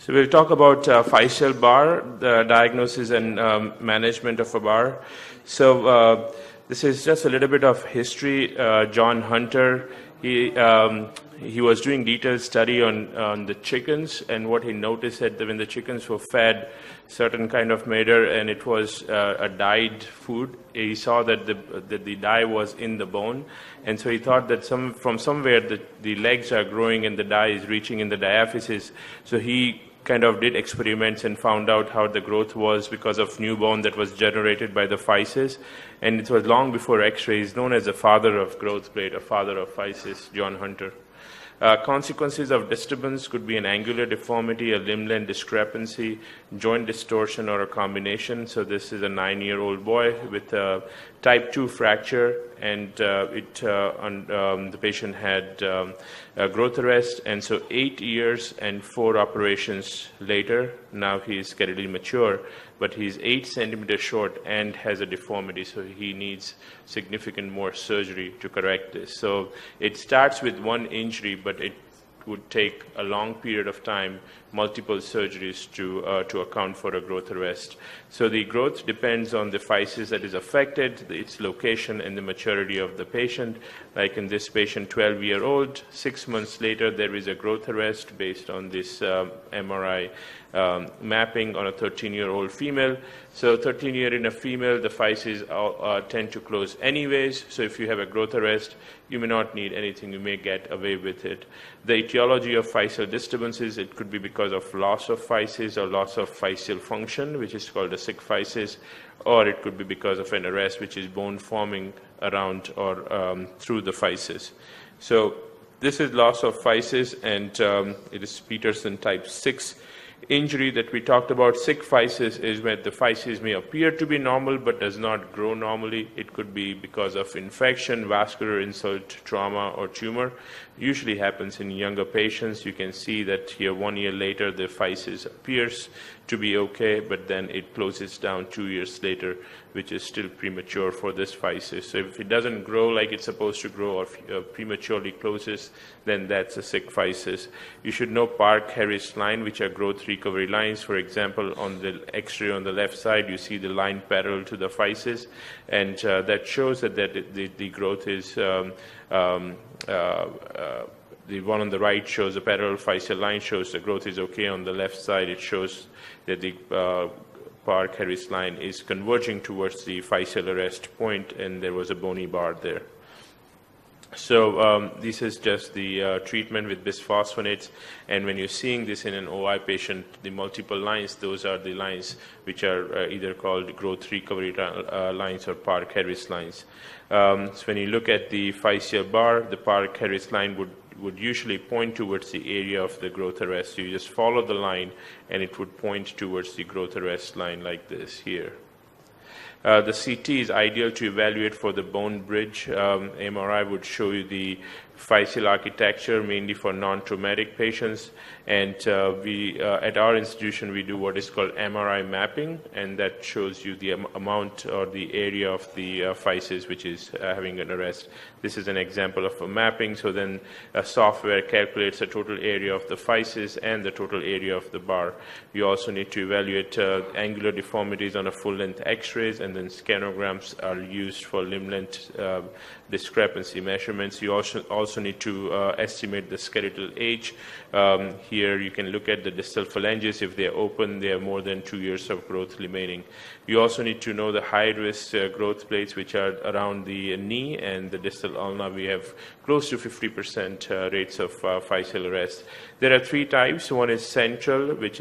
So we'll talk about Physeal bar, the diagnosis and management of a bar. So this is just a little bit of history. John Hunter, he was doing detailed study on the chickens, and what he noticed that when the chickens were fed certain kind of matter and it was a dyed food, he saw that the dye was in the bone, and so he thought that from somewhere the legs are growing and the dye is reaching in the diaphysis. So he kind of did experiments and found out how the growth was because of new bone that was generated by the physis, and it was long before X-ray. He's known as the father of growth plate, or father of physis, John Hunter. Consequences of disturbance could be an angular deformity, a limb length discrepancy, joint distortion, or a combination. So this is a 9-year-old boy with a type 2 fracture, and the patient had growth arrest, and so 8 years and 4 operations later, now he is skeletally mature, but he's 8 centimeters short and has a deformity, so he needs significant more surgery to correct this. So it starts with one injury, but it would take a long period of time, multiple surgeries to account for a growth arrest. So the growth depends on the physis that is affected, its location, and the maturity of the patient. Like in this patient, 12-year-old, 6 months later, there is a growth arrest based on this MRI mapping on a 13-year-old female. So 13-year in a female, the physis tend to close anyways. So if you have a growth arrest, you may not need anything. You may get away with it. The etiology of physeal disturbances, it could be because of loss of physis or loss of physeal function, which is called a sick physis, or it could be because of an arrest, which is bone forming around or through the physis. So this is loss of physis, and it is Peterson type 6 injury that we talked about. Sick physis is where the physis may appear to be normal but does not grow normally. It could be because of infection, vascular insult, trauma, or tumor. Usually happens in younger patients. You can see that here 1 year later the physis appears to be okay, but then it closes down 2 years later, which is still premature for this physis. So if it doesn't grow like it's supposed to grow, or prematurely closes, then that's a sick physis. You should know Parikh-Harris line, which are growth recovery lines. For example, on the X-ray on the left side, you see the line parallel to the physis, and that shows that the growth is the one on the right shows a parallel physeal line, shows the growth is okay. On the left side, it shows that the Parikh-Harris line is converging towards the physeal arrest point, and there was a bony bar there. So this is just the treatment with bisphosphonates, and when you're seeing this in an OI patient, the multiple lines, those are the lines which are either called growth recovery lines or Parikh-Harris lines. So when you look at the physeal bar, the Parikh-Harris line would usually point towards the area of the growth arrest. So you just follow the line, and it would point towards the growth arrest line like this here. The CT is ideal to evaluate for the bone bridge. MRI would show you the physeal architecture, mainly for non-traumatic patients. And we, at our institution, we do what is called MRI mapping, and that shows you the amount or the area of the physis which is having an arrest. This is an example of a mapping. So then software calculates the total area of the physis and the total area of the bar. You also need to evaluate angular deformities on a full-length X-rays, and then scanograms are used for limb length discrepancy measurements. You also need to estimate the skeletal age. Here you can look at the distal phalanges. If they're open, they have more than 2 years of growth remaining. You also need to know the high-risk growth plates, which are around the knee and the distal ulna. We have close to 50% rates of physeal arrest. There are 3 types. One is central, which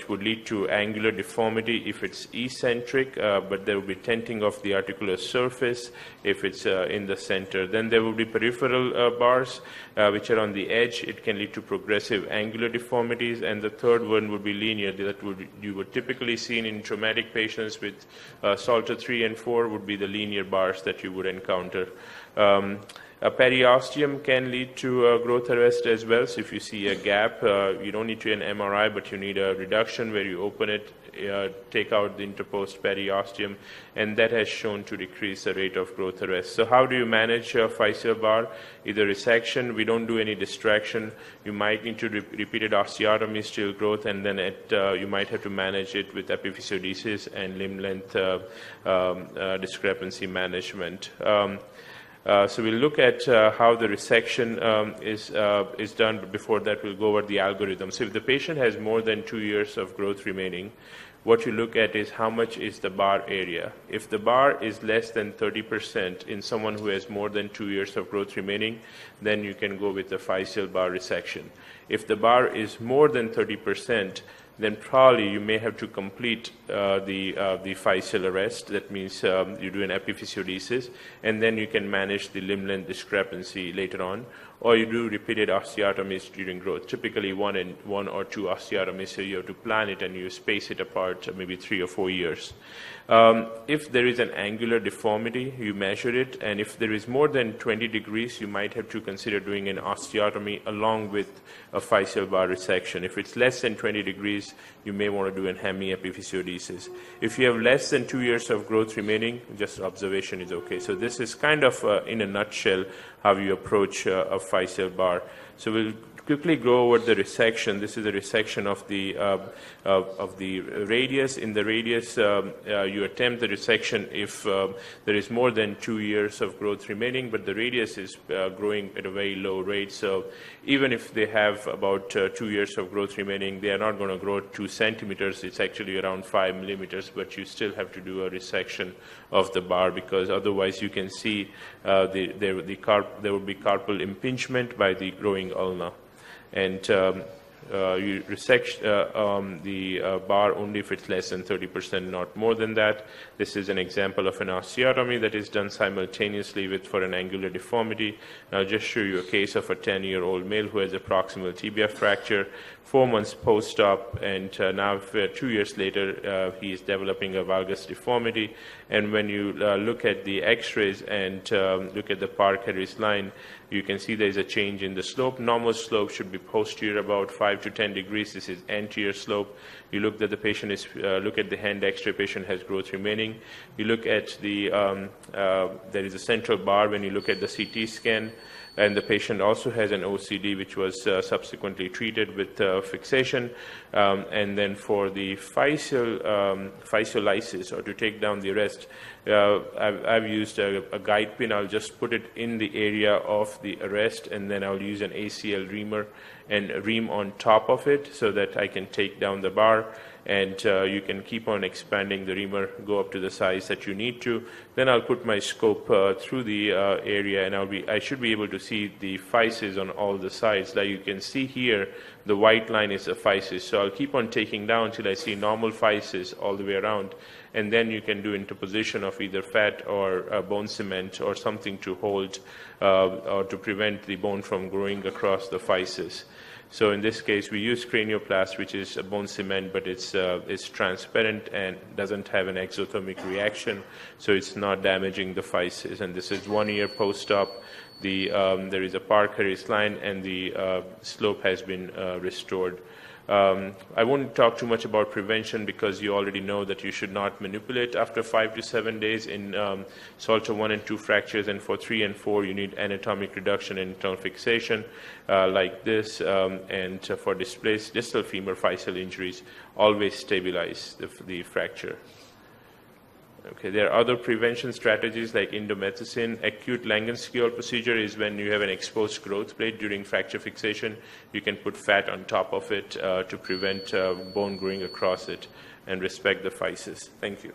would lead to angular deformity if it's eccentric, but there will be tenting of the articular surface if it's in the center. Then there will be peripheral bars, which are on the edge. It can lead to progressive angular deformities. And the third one would be linear. You would typically see in traumatic patients with Salter 3 and 4 would be the linear bars that you would encounter. A periosteum can lead to growth arrest as well. So if you see a gap, you don't need to do an MRI, but you need a reduction where you open it, take out the interposed periosteum, and that has shown to decrease the rate of growth arrest. So how do you manage a physeal bar? Either resection, we don't do any distraction. You might need to repeated osteotomy, still growth, and then you might have to manage it with epiphysiodesis and limb length discrepancy management. So we'll look at how the resection is done, but before that we'll go over the algorithm. So if the patient has more than 2 years of growth remaining, what you look at is how much is the bar area. If the bar is less than 30% in someone who has more than 2 years of growth remaining, then you can go with the physeal bar resection. If the bar is more than 30%, then probably you may have to complete the physeal arrest. That means you do an epiphysiodesis, and then you can manage the limb length discrepancy later on, or you do repeated osteotomies during growth, typically one or two osteotomies, so you have to plan it and you space it apart maybe 3 or 4 years. If there is an angular deformity, you measure it, and if there is more than 20 degrees, you might have to consider doing an osteotomy along with a physeal bar resection. If it's less than 20 degrees, you may want to do an hemiepiphysiodesis. If you have less than 2 years of growth remaining, just observation is okay. So this is kind of, in a nutshell, how you approach a physeal bar. So we'll quickly go over the resection. This is a resection of the radius. In the radius, you attempt the resection if there is more than 2 years of growth remaining, but the radius is growing at a very low rate. So even if they have about 2 years of growth remaining, they are not going to grow 2 centimeters. It's actually around 5 millimeters, but you still have to do a resection of the bar, because otherwise you can see there would be carpal impingement by the growing ulna. And you resect the bar only if it's less than 30%, not more than that. This is an example of an osteotomy that is done simultaneously for an angular deformity. And I'll just show you a case of a 10-year-old male who has a proximal tibia fracture, 4 months post-op, and now 2 years later he is developing a valgus deformity. And when you look at the x-rays and look at the Parikh line, you can see there is a change in the slope. Normal slope should be posterior about 5 to 10 degrees. This is anterior slope. You look that the patient is, look at the hand x-ray, patient has growth remaining. You look at the, there is a central bar when you look at the CT scan, and the patient also has an OCD, which was subsequently treated with fixation. And then for the physiolysis, or to take down the arrest, I've used a guide pin. I'll just put it in the area of the arrest, and then I'll use an ACL reamer and ream on top of it so that I can take down the bar. And you can keep on expanding the reamer, go up to the size that you need to. Then I'll put my scope through the area, and I should be able to see the physis on all the sides. Like you can see here, the white line is the physis. So I'll keep on taking down until I see normal physis all the way around, and then you can do interposition of either fat or bone cement or something to hold or to prevent the bone from growing across the physis. So in this case, we use cranioplast, which is a bone cement, but it's transparent and doesn't have an exothermic reaction, so it's not damaging the physis. And this is 1 year post-op. There is a Parikh line, and the slope has been restored. I won't talk too much about prevention, because you already know that you should not manipulate after 5 to 7 days in Salter 1 and 2 fractures, and for 3 and 4 you need anatomic reduction and internal fixation like this, and for displaced distal femur physeal injuries, always stabilize the fracture. Okay, there are other prevention strategies like indomethacin. Acute Langenskiol procedure is when you have an exposed growth plate during fracture fixation. You can put fat on top of it to prevent bone growing across it and respect the physis. Thank you.